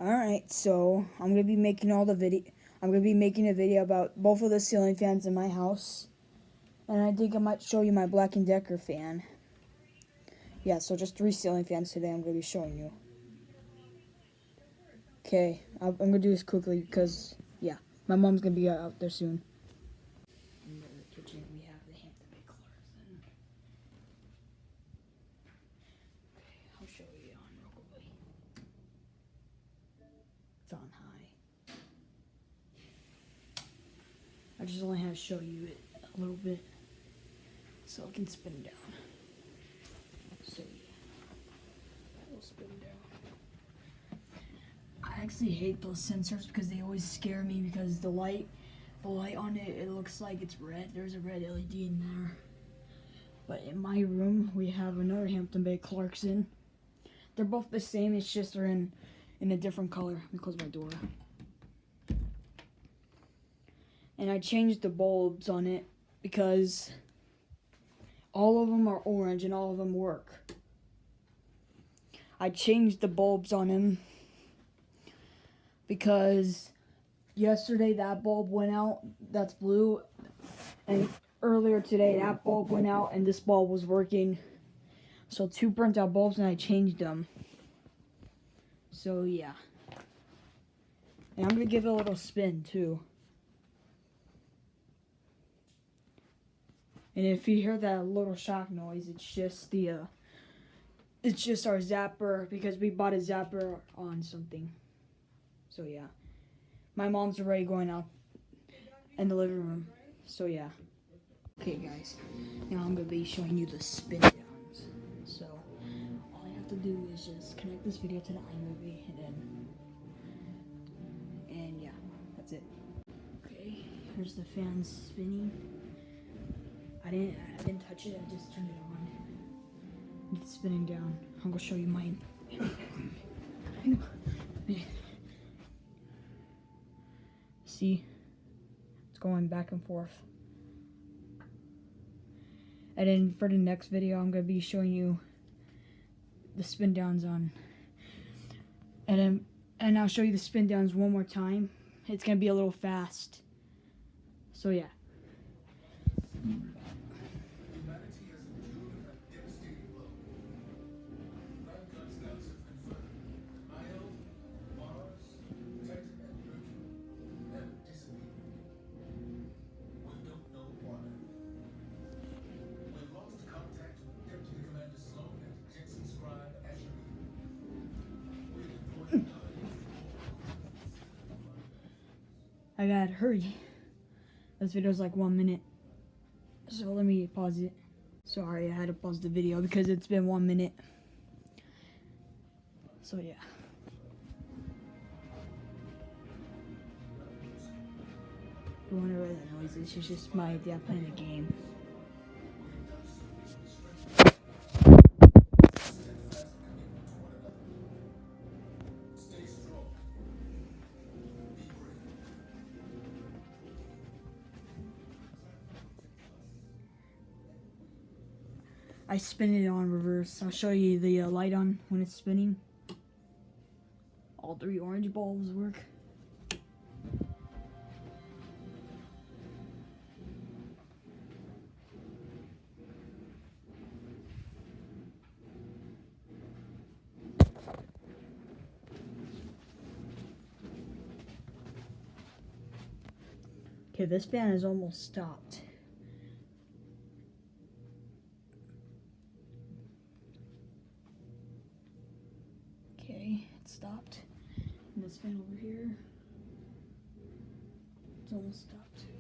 Alright, so I'm gonna be making a video about both of the ceiling fans in my house. And I think I might show you my Black & Decker fan. Yeah, so just 3 ceiling fans today I'm gonna be showing you. Okay, I'm gonna do this quickly because, yeah, my mom's gonna be out there soon. In the kitchen we have the Hampton Bay Clarkson. Okay, I'll show you on real quickly. It's on high. I just only have to show you it a little bit so I can spin it down. So yeah, it'll spin down. I actually hate those sensors because they always scare me because the light on it, it looks like it's red. There's a red LED in there. But in my room, we have another Hampton Bay Clarkson. They're both the same, it's just they're in a different color. Let me close my door. And I changed the bulbs on it because all of them are orange and all of them work. I changed the bulbs on them because yesterday that bulb went out, that's blue, and earlier today that bulb went out and this bulb was working. So 2 burnt out bulbs and I changed them. So yeah. And I'm gonna give it a little spin too. And if you hear that little shock noise, it's just it's just our zapper because we bought a zapper on something. So yeah. My mom's already going out in the living room. So yeah. Okay guys, now I'm gonna be showing you the spin downs. So all I have to do is just connect this video to the iMovie and yeah, that's it. Okay, here's the fan spinning. I didn't touch it, I just turned it on. It's spinning down. I'm gonna show you mine. See? It's going back and forth. And then for the next video, I'm gonna be showing you the spin downs on. And I'll show you the spin downs one more time. It's gonna be a little fast. So yeah. I gotta hurry. This video's like 1 minute. So let me pause it. Sorry, I had to pause the video because it's been 1 minute. So yeah. You wonder where that noise is? It's just my dad playing a game. I spin it on reverse. I'll show you the light on when it's spinning. All 3 orange bulbs work. Okay, this fan is almost stopped. Okay, it stopped. And this fan over here, it's almost stopped too.